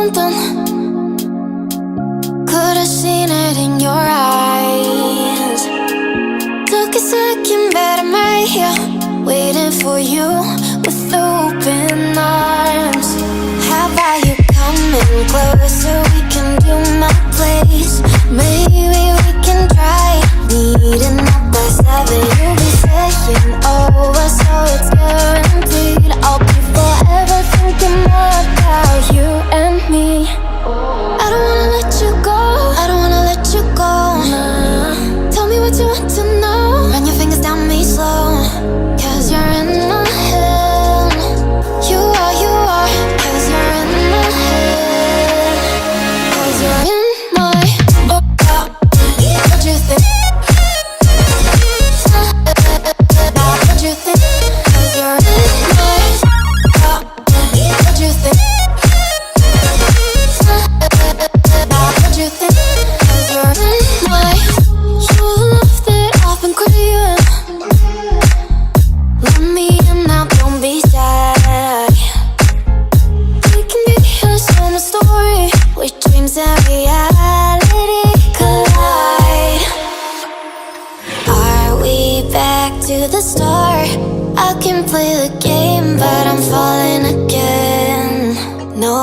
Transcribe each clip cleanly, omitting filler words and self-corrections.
something. Could've seen it in your eyes. Took a second, but I'm right here, waiting for you with open arms. How about you coming closer? We can do my place. Maybe we can try meeting up by 7. You'll be saying over, so it's guaranteed. I'll be forever thinking more about you and me. I don't wanna let you go, I don't wanna let you go. Tell me what you want to know. Run your fingers down me slow, 'cause you're in my head. You are, 'cause you're in my head. 'Cause you're in my what you think? What you think? 'Cause you're in my what you think? What you think? 'Cause you're in my you love that I've been craving. Let me in now, don't be shy. We can be a summer story where dreams and reality collide. Are we back to the start? I can play the game, but I'm falling again. No,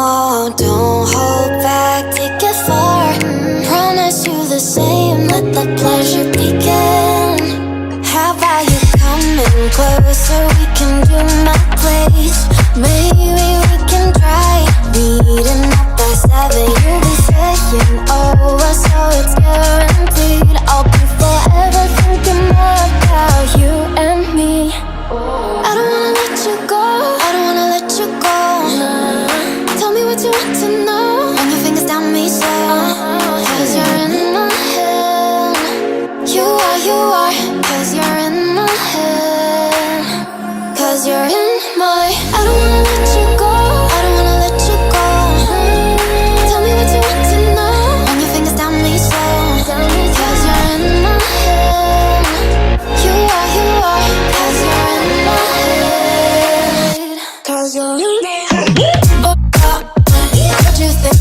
don't hold back, take it far. Promise you the same, let the pleasure begin. How about you coming closer? We can do my place. Maybe we can try meeting up by 7. You'll be saying over, so it's guaranteed. I'll be forever thinking more about you and me. I don't wanna let you go, I don't wanna let you go. Tell me what you want to know. Run your fingers down me slow, 'cause you're in my head. You are, 'cause you're in my head. 'Cause you're in my I don't wanna let you go, I don't wanna let you go. Tell me what you want to know. Run your fingers down me slow, 'cause you're in my head. You are, 'cause you're in my head. 'Cause you're in my head. What you think?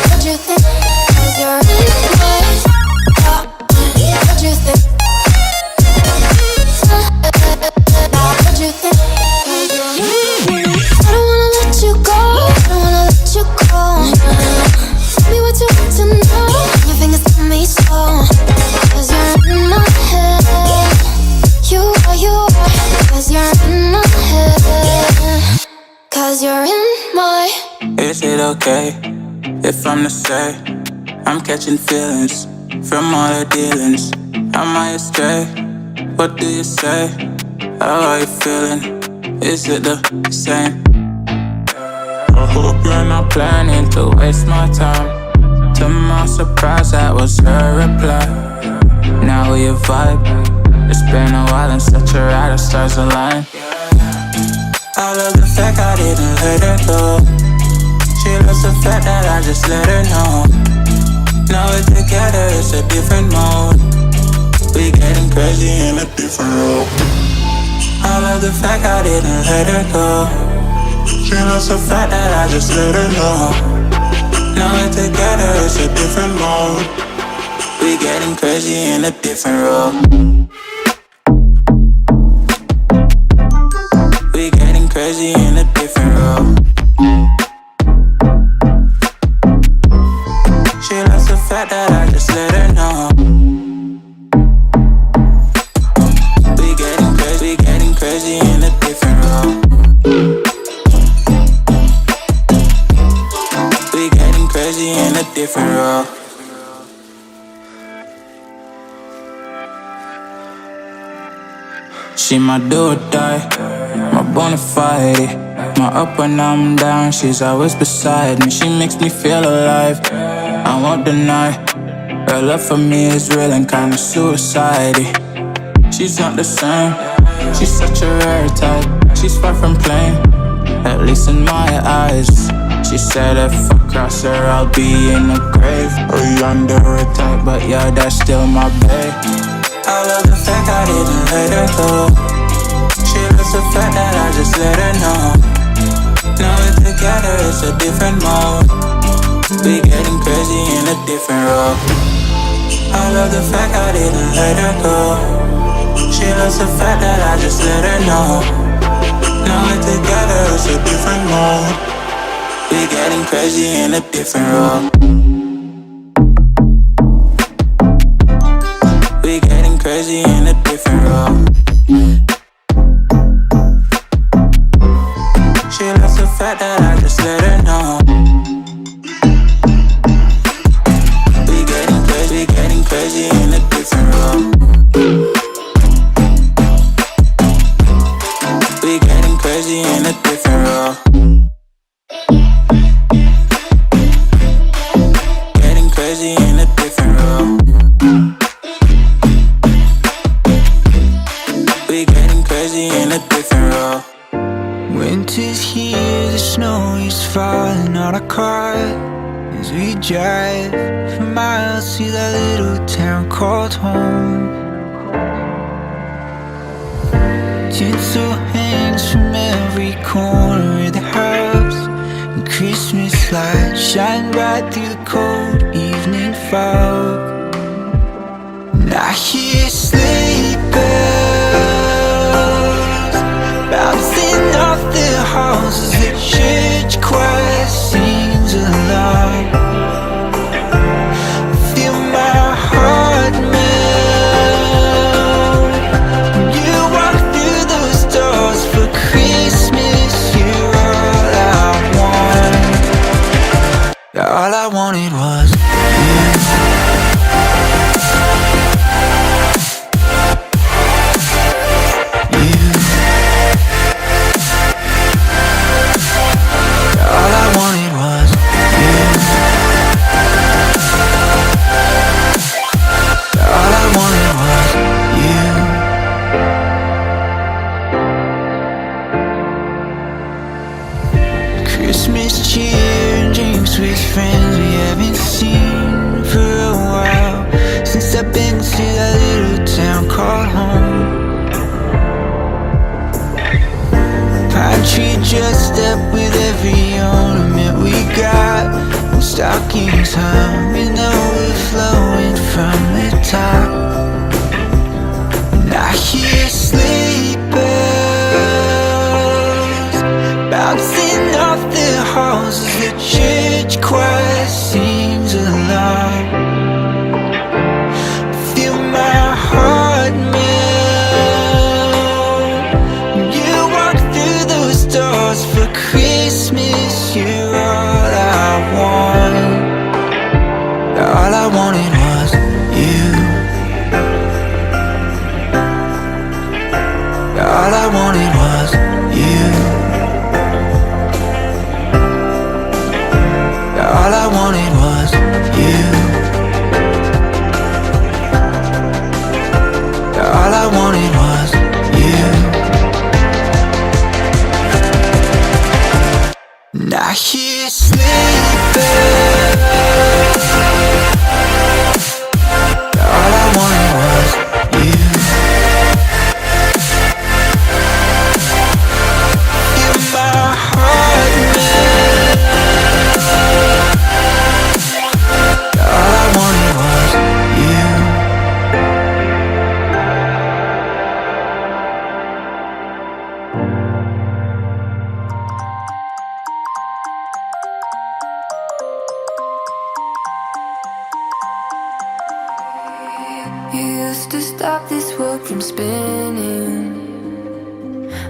What you think? 'Cause you're in my what you think? What you think? 'Cause you're in my I don't wanna let you go, I don't wanna let you go. Tell me what you want to know. Your fingers on me slow, 'cause you're in my head. You are, 'cause you're in my head. 'Cause you're in my Is it okay if I'm to say I'm catching feelings from all the dealings? Am I astray? What do you say? How are you feeling? Is it the same? I hope you're not planning to waste my time. To my surprise, that was her reply. Now we vibe. It's been a while and such a ride, the stars align. I love the fact I didn't let her go. She loves the fact that I just let her know. Now we're together, it's a different mode. We getting crazy in a different role. I love the fact I didn't let her go. She loves the fact that I just let her know. Now we're together, it's a different mode. We getting crazy in a different role. We getting crazy in a different role. She loves the fact that I just let her know. We getting crazy in a different role. We getting crazy in a different role. She my do or die, my bona fide. My up when I'm down, she's always beside me. She makes me feel alive, I won't deny. Her love for me is real and kinda suicide-y. She's not the same, she's such a rare type. She's far from plain, at least in my eyes. She said if I cross her, I'll be in the grave or under her type, but yeah, that's still my babe. I love the fact I didn't let her go. She loves the fact that I just let her know. it's a different mode. We getting crazy in a different role. I love the fact I didn't let her go. She loves the fact that I just let her know. Now we're together, it's a different mode. We getting crazy in a different role. We getting crazy in a different role. She loves the fact that I just let her know. We getting crazy in a different role. We getting crazy in a different role. Getting crazy in a different role. We getting crazy in a different role. Winter's here, the snow is falling on our car as we drive for miles to that little town called home. Tinsel hangs from every corner of the house, and Christmas lights shine bright through the cold evening fog. And I hear sleigh bells bouncing off the halls as the church choir sings along. Feel my heart melt when you walk through those doors for Christmas. You're all I want. All I wanted was Christmas cheer and drinks with friends we haven't seen for a while, since I've been to that little town called home. Pine tree dressed up with every ornament we got, and stockings hung and overflowing from the top. And I hear sleigh bells bouncing off the halls as the church choir sings along. Feel my heart melt when you walk through those doors for Christmas. You're all I want. All I wanted was you. All I wanted was you. All I wanted was you. All I wanted was you. And I hear sleigh bells. All I wanted was you. Feel my heart melt. All I wanted was you. You used to stop this world from spinning.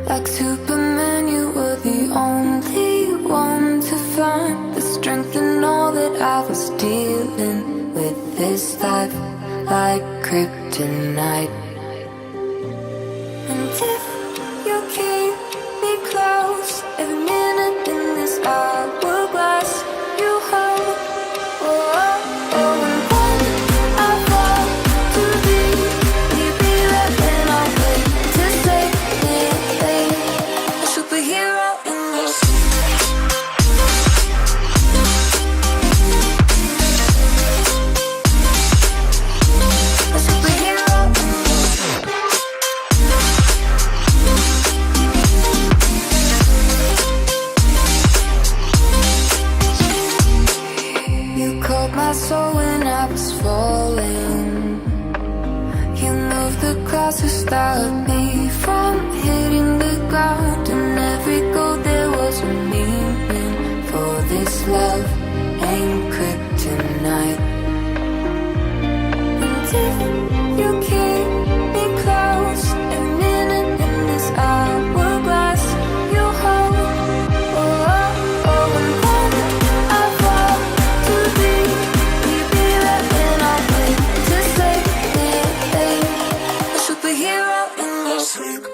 Like Superman, you were the only one to find the strength in all that I was dealing with. This life like kryptonite. And if you keep me close, every minute in this hourglass you hold. Oh, oh, oh, and when I fall to thee, will you be there when I wait to save me? A superhero in your a superhero in your stop me from hitting the ground. And every goal there was a meaning. For this love ain't kryptonite. And if you keep me close, a minute in this hourglass you hold. Oh, oh, oh, and when I fall to leave, we be right when I wait to sleep. A superhero in your sleep.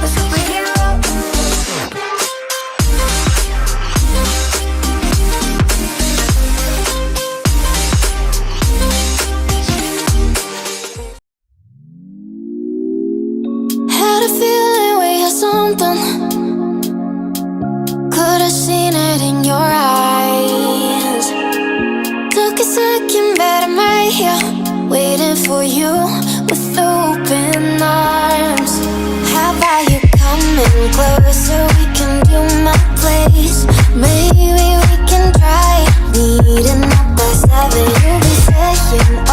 A superhero in your sleep. Had a feeling we had something. Could've seen it in your eyes. Took a second, but I'm right here, waiting for you with open arms. How about you coming closer? We can do my place. Maybe we can try meeting up by 7. You'll be saying